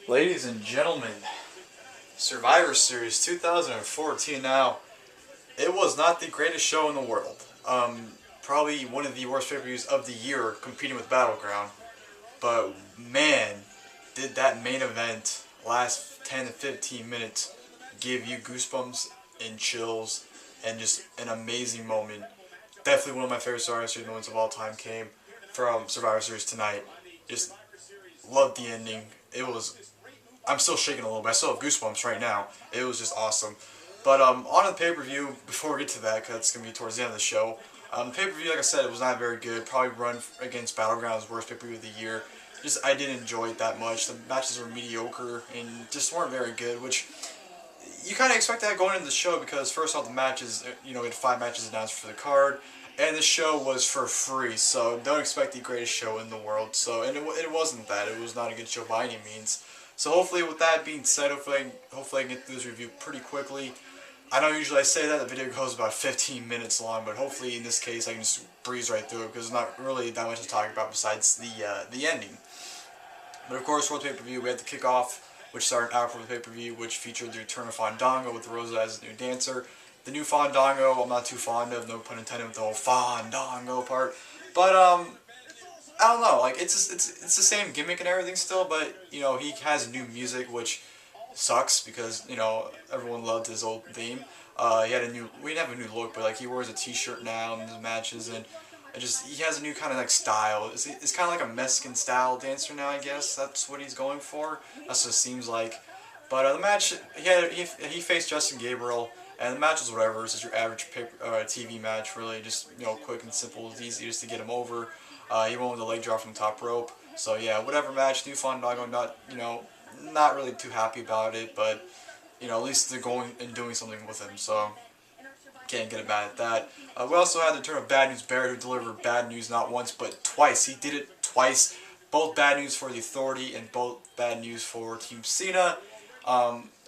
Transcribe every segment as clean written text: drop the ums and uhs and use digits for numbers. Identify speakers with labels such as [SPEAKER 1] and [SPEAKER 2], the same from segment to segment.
[SPEAKER 1] Ladies and gentlemen, Survivor Series 2014 now, it was not the greatest show in the world. Probably one of the worst pay-per-views of the year competing with Battleground. But man, did that main event last 10 to 15 minutes give you goosebumps and chills and just an amazing moment. Definitely one of my favorite Survivor Series moments of all time came from Survivor Series tonight. Just loved the ending. It was I'm still shaking a little bit. I still have goosebumps right now. It was just awesome. But on the pay-per-view, before we get to that, because it's going to be towards the end of the show, the pay-per-view, like I said, it was not very good. Probably run against Battleground's worst pay-per-view of the year. Just I didn't enjoy it that much. The matches were mediocre and just weren't very good, which you kind of expect that going into the show because first off, the matches, we had 5 matches announced for the card, and the show was for free, so don't expect the greatest show in the world. So, and it wasn't that. It was not a good show by any means. So hopefully, with that being said, hopefully I can get through this review pretty quickly. I know usually I say that the video goes about 15 minutes long, but hopefully in this case I can just breeze right through it because there's not really that much to talk about besides the ending. But of course, for the pay-per-view, we had the kickoff, which started out for the pay-per-view, which featured the return of Fandango with Rosa as the new dancer. The new Fandango, I'm not too fond of, no pun intended with the whole Fandango part. But I don't know, like it's the same gimmick and everything still, but he has new music, which sucks because everyone loved his old theme. He had a new, we didn't have a new look, but like he wears a T-shirt now in his matches, and he has a new kind of like style. It's kind of like a Mexican style dancer now, I guess. That's what he's going for. That's what it seems like. But the match, he faced Justin Gabriel, and the match was whatever. It's just your average TV match, really, just quick and simple. It's easy just to get him over. He went with a leg drop from the top rope. So yeah, whatever match. New Fandango, not really too happy about it, but at least they're going and doing something with him. So can't get mad at that. We also had the return of Bad News Barrett, who delivered bad news not once but twice. He did it twice. Both bad news for the Authority and both bad news for Team Cena.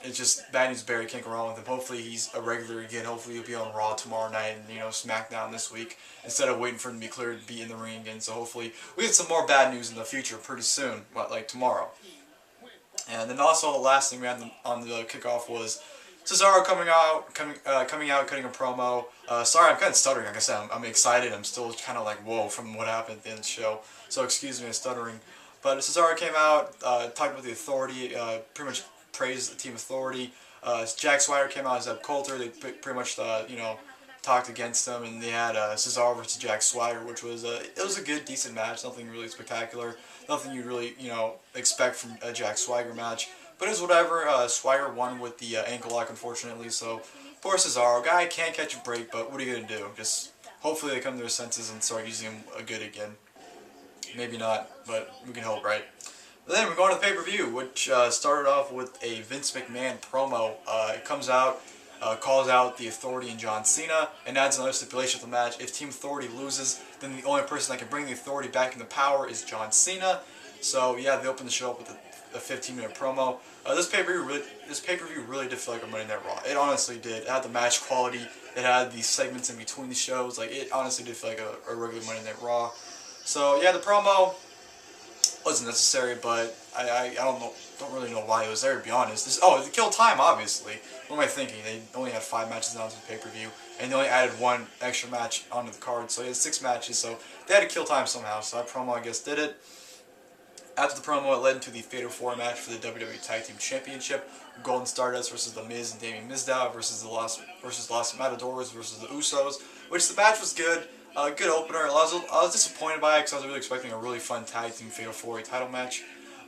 [SPEAKER 1] It's just Bad News Barrett, can't go wrong with him. Hopefully he's a regular again. Hopefully he'll be on Raw tomorrow night and SmackDown this week instead of waiting for him to be cleared to be in the ring again. So hopefully we get some more bad news in the future pretty soon, like tomorrow. And then also the last thing we had on the kickoff was Cesaro coming out, cutting a promo. Sorry, I'm kind of stuttering. Like I said, I'm excited. I'm still kind of like whoa from what happened at the end of the show. So excuse me, I'm stuttering. But Cesaro came out, talked about the Authority, pretty much praised the Team Authority. Jack Swagger came out as Zeb Coulter. They pretty much talked against them, and they had Cesaro versus Jack Swagger, which was it was a good, decent match. Nothing really spectacular. Nothing you really expect from a Jack Swagger match. But it was whatever. Swagger won with the ankle lock, unfortunately. So poor Cesaro, guy can't catch a break. But what are you gonna do? Just hopefully they come to their senses and start using him good again. Maybe not, but we can hope, right? But then we're going to the pay-per-view, which started off with a Vince McMahon promo. It comes out, calls out the Authority and John Cena, and adds another stipulation to the match. If Team Authority loses, then the only person that can bring the Authority back into power is John Cena. So yeah, they opened the show up with a 15-minute promo. This pay-per-view really did feel like a Monday Night Raw. It honestly did. It had the match quality. It had the segments in between the shows. Like it honestly did feel like a regular Monday Night Raw. So yeah, the promo wasn't necessary, but I don't really know why it was there, to be honest. To kill time, obviously. What am I thinking? They only had 5 matches announced in the pay-per-view, and they only added 1 extra match onto the card, so they had 6 matches, so they had to kill time somehow, so that promo, I guess, did it. After the promo, it led into the Fatal 4 match for the WWE Tag Team Championship. Golden Stardust versus The Miz and Damien Mizdow versus the Los Matadores versus the Usos, which the match was good. Good opener. I was disappointed by it because I was really expecting a really fun tag team Fatal 4-Way title match.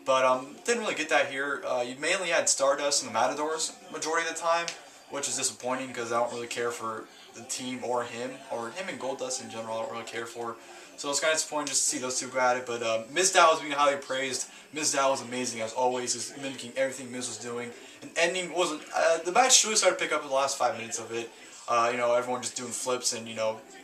[SPEAKER 1] But didn't really get that here. You mainly had Stardust and the Matadors majority of the time, which is disappointing because I don't really care for the team or him and Goldust in general. I don't really care for. So it's kind of disappointing just to see those two go at it. But Mizdow was being highly praised. Mizdow was amazing as always, just mimicking everything Miz was doing. And ending wasn't. The match really started to pick up in the last 5 minutes of it. Everyone just doing flips and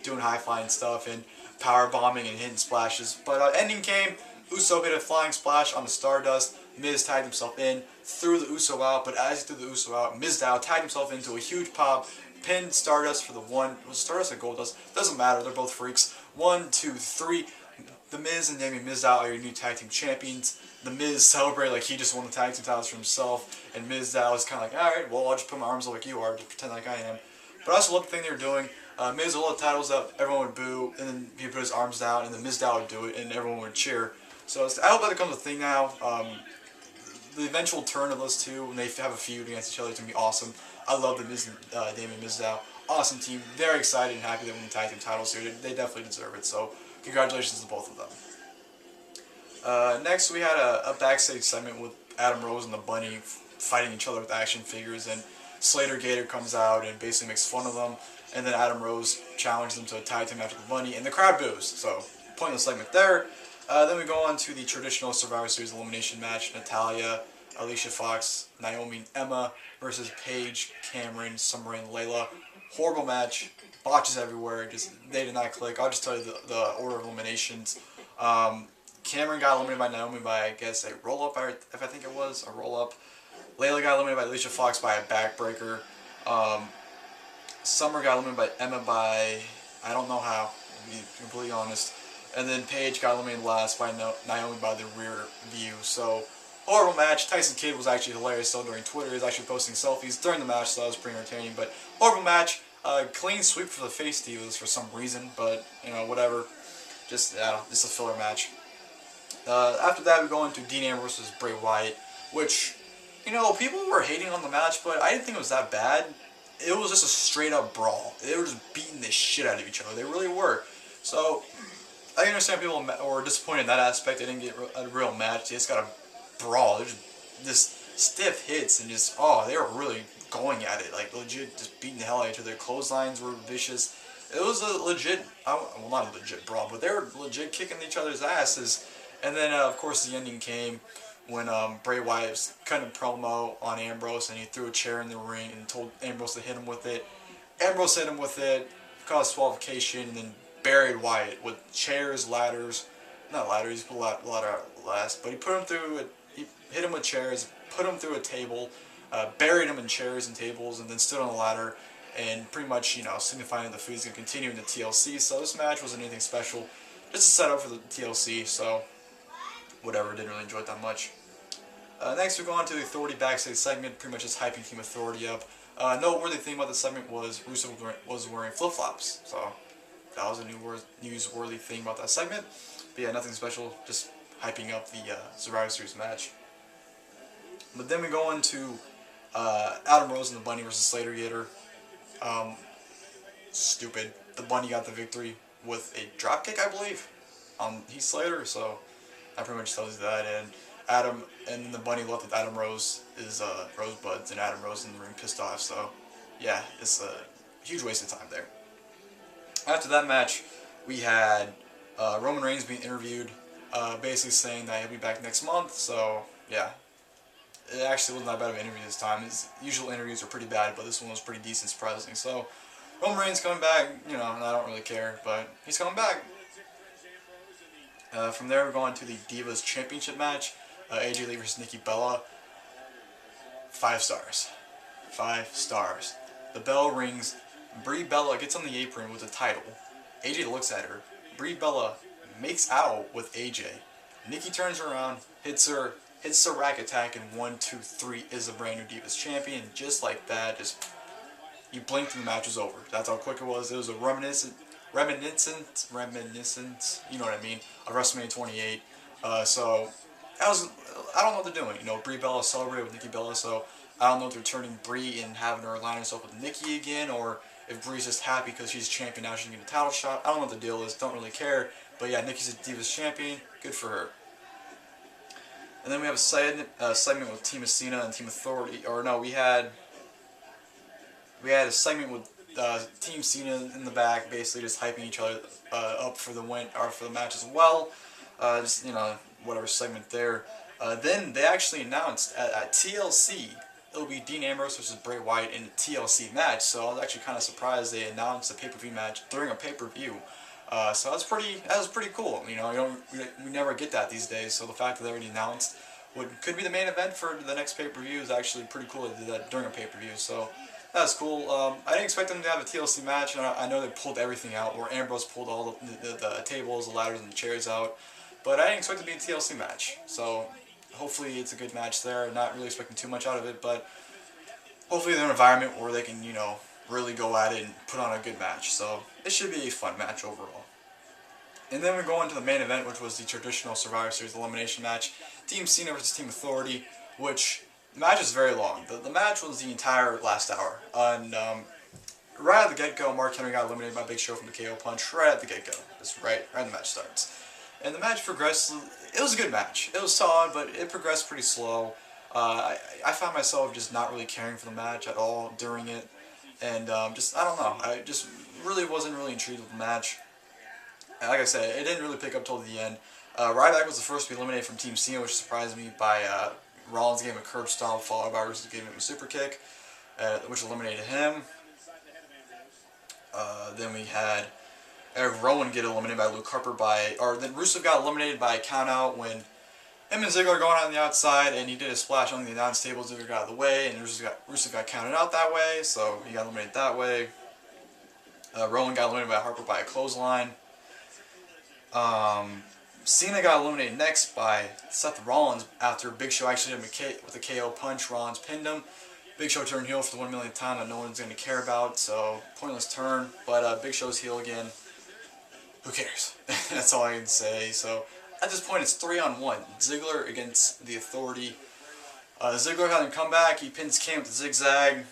[SPEAKER 1] doing high-flying stuff and power bombing and hitting splashes. But ending came. Uso hit a flying splash on the Stardust. Miz tagged himself in, threw the Uso out, but as he threw the Uso out, Mizdow tagged himself into a huge pop, pinned Stardust for the 1. Was Stardust or Goldust? Doesn't matter. They're both freaks. 1, 2, 3. The Miz and Damien Mizdow are your new tag team champions. The Miz celebrated like he just won the tag team titles for himself, and Mizdow is kind of like, alright, well, I'll just put my arms up like you are, just pretend like I am. But I also love the thing they were doing. Miz would hold the titles up, everyone would boo, and then he would put his arms down, and then Mizdow would do it, and everyone would cheer. So I hope that becomes a thing now. The eventual turn of those two, when they have a feud against each other, is going to be awesome. I love the Miz and Damien Mizdow. Awesome team. Very excited and happy they won the tag team titles here. They definitely deserve it, so congratulations to both of them. Next, we had a backstage segment with Adam Rose and the Bunny fighting each other with action figures, and Slater Gator comes out and basically makes fun of them, and then Adam Rose challenges them to a tag team after the Bunny, and the crowd boos, so pointless segment there. Then we go on to the traditional Survivor Series elimination match, Natalya, Alicia Fox, Naomi, and Emma versus Paige, Cameron, Summer, and Layla. Horrible match, botches everywhere, just they did not click. I'll just tell you the order of eliminations. Cameron got eliminated by Naomi by, I guess, a roll-up, if I think it was, a roll-up. Layla got eliminated by Alicia Fox by a backbreaker. Summer got eliminated by Emma by, I don't know how, to be completely honest. And then Paige got eliminated last by Naomi by the rear view. So, horrible match. Tyson Kidd was actually hilarious still during Twitter. He was actually posting selfies during the match, so that was pretty entertaining. But, horrible match. Clean sweep for the face Divas for some reason, but, you know, whatever. Just a filler match. After that, we go into Dean Ambrose versus Bray Wyatt, which, you know, people were hating on the match, but I didn't think it was that bad. It was just a straight-up brawl. They were just beating the shit out of each other. They really were. So, I understand people were disappointed in that aspect. They didn't get a real match. They just got a brawl. They're just stiff hits and just, they were really going at it. Like, legit, just beating the hell out of each other. Their clotheslines were vicious. It was a legit, well, not a legit brawl, but they were legit kicking each other's asses. And then, of course, the ending came when Bray Wyatt was cutting a promo on Ambrose, and he threw a chair in the ring and told Ambrose to hit him with it. Ambrose hit him with it, caused disqualification, and then buried Wyatt with chairs, ladders, not ladders, he put a ladder out last, but he put him through it, he hit him with chairs, put him through a table, buried him in chairs and tables, and then stood on the ladder, and pretty much, you know, signifying the feud's going to continue in the TLC, so this match wasn't anything special, just a setup for the TLC, so whatever, didn't really enjoy it that much. Next we go on to the Authority backstage segment, pretty much just hyping Team Authority up. Noteworthy thing about the segment was Rusev was wearing flip-flops, so that was a newsworthy thing about that segment. But yeah, nothing special, just hyping up the Survivor Series match. But then we go into Adam Rose and the Bunny versus Slater Gator. Stupid. The Bunny got the victory with a dropkick, I believe, on Heath Slater, so that pretty much tells you that. And the Bunny left with Adam Rose, his Rosebuds, and Adam Rose in the ring pissed off, so yeah, it's a huge waste of time there. After that match, we had Roman Reigns being interviewed, basically saying that he'll be back next month, so yeah. It actually wasn't that bad of an interview this time. His usual interviews are pretty bad, but this one was pretty decent, surprisingly. So, Roman Reigns coming back, you know, and I don't really care, but he's coming back. From there, we're going to the Divas Championship match. AJ Lee versus Nikki Bella. 5 stars. 5 stars. The bell rings. Brie Bella gets on the apron with the title. AJ looks at her. Brie Bella makes out with AJ. Nikki turns around, hits a rack attack, and 1, 2, 3 is the brand new Divas champion. Just like that, just you blinked and the match was over. That's how quick it was. It was a reminiscent, you know what I mean, of WrestleMania 28. So I don't know what they're doing. You know, Brie Bella celebrated with Nikki Bella, so I don't know if they're turning Brie and having her align herself with Nikki again, or if Brie's just happy because she's champion now she can get a title shot. I don't know what the deal is. Don't really care. But yeah, Nikki's a Divas champion. Good for her. And then we have a segment with Team Cena and Team Authority. Or no, we had a segment with Team Cena in the back, basically just hyping each other up for the win or for the match as well. Just, you know, whatever segment there. Then they actually announced at TLC it'll be Dean Ambrose versus Bray Wyatt in a TLC match. So I was actually kind of surprised they announced a pay-per-view match during a pay-per-view. So that was pretty cool. You know, we never get that these days. So the fact that they already announced what could be the main event for the next pay-per-view is actually pretty cool. They did that during a pay-per-view. So That's cool. I didn't expect them to have a TLC match, and I know they pulled everything out, where Ambrose pulled all the tables, the ladders, and the chairs out. But I didn't expect it to be a TLC match. So hopefully it's a good match there. Not really expecting too much out of it, but hopefully they're in an environment where they can, really go at it and put on a good match. So it should be a fun match overall. And then we go into the main event, which was the traditional Survivor Series elimination match. Team Cena versus Team Authority, which the match is very long. The match was the entire last hour. And right at the get-go, Mark Henry got eliminated by Big Show from the KO punch. Right at the get-go. Just right when the match starts. And the match progressed. It was a good match. It was solid, but it progressed pretty slow. I found myself just not really caring for the match at all during it. And I don't know. I just really wasn't really intrigued with the match. And like I said, it didn't really pick up till the end. Ryback was the first to be eliminated from Team Cena, which surprised me by Rollins gave him a curb stomp, followed by Rusev gave him a super kick, which eliminated him. Then we had Rowan get eliminated by Luke Harper then Rusev got eliminated by a count out when him and Ziggler going out on the outside, and he did a splash on the announce table. Ziggler got out of the way, and Rusev got counted out that way, so he got eliminated that way. Rowan got eliminated by Harper by a clothesline. Cena got eliminated next by Seth Rollins after Big Show actually hit him with a KO punch. Rollins pinned him. Big Show turned heel for the 1 millionth time that no one's going to care about, so pointless turn. But Big Show's heel again. Who cares? That's all I can say. So at this point, it's 3-on-1. Ziggler against the Authority. Ziggler had him come back. He pins Kane with the zigzag.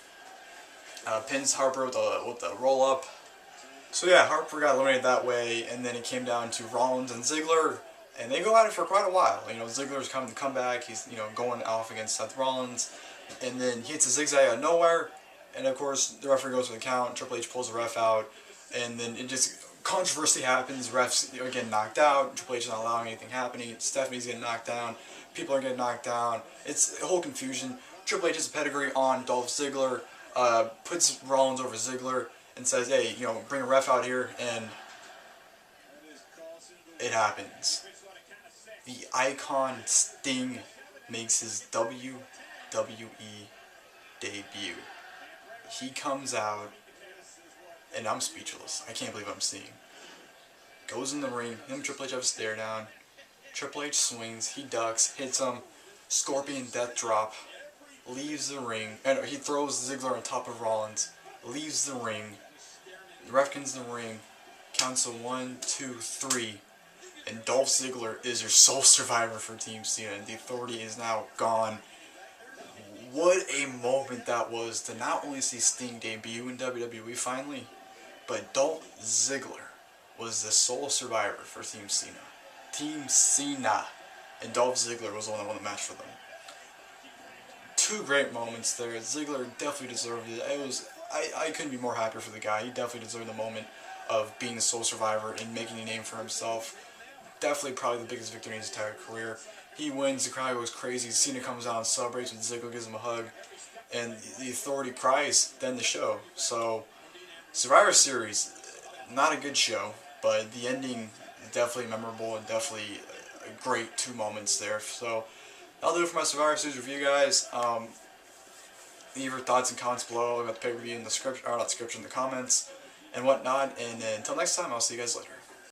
[SPEAKER 1] Pins Harper with the roll up. So yeah, Harper got eliminated that way, and then it came down to Rollins and Ziggler, and they go at it for quite a while. Ziggler's coming to come back. He's going off against Seth Rollins, and then he hits a zigzag out of nowhere, and of course the referee goes for the count. Triple H pulls the ref out, and then it just controversy happens. Refs are getting knocked out. Triple H is not allowing anything happening. Stephanie's getting knocked down. People are getting knocked down. It's a whole confusion. Triple H has a pedigree on Dolph Ziggler, puts Rollins over Ziggler, and says, hey, bring a ref out here, and it happens. The Icon Sting makes his WWE debut. He comes out, and I'm speechless. I can't believe I'm seeing. Goes in the ring, him and Triple H have a stare down. Triple H swings, he ducks, hits him, Scorpion Death Drop, leaves the ring, and he throws Ziggler on top of Rollins, leaves the ring. The ref comes in the ring, counts a 1, 2, 3, and Dolph Ziggler is your sole survivor for Team Cena, and the Authority is now gone. What a moment that was to not only see Sting debut in WWE finally, but Dolph Ziggler was the sole survivor for Team Cena. Team Cena, and Dolph Ziggler was the one that won the match for them. Two great moments there. Ziggler definitely deserved it. I couldn't be more happy for the guy. He definitely deserved the moment of being the sole survivor and making a name for himself. Definitely probably the biggest victory in his entire career. He wins, the crowd goes crazy. Cena comes out and celebrates with Ziggler, gives him a hug, and the Authority cries to end the show. So, Survivor Series, not a good show, but the ending definitely memorable and definitely a great 2 moments there. So, that'll do it for my Survivor Series review, guys. Leave your thoughts and comments below about the pay-per-view in the description, or not description, in the comments and whatnot. And until next time, I'll see you guys later.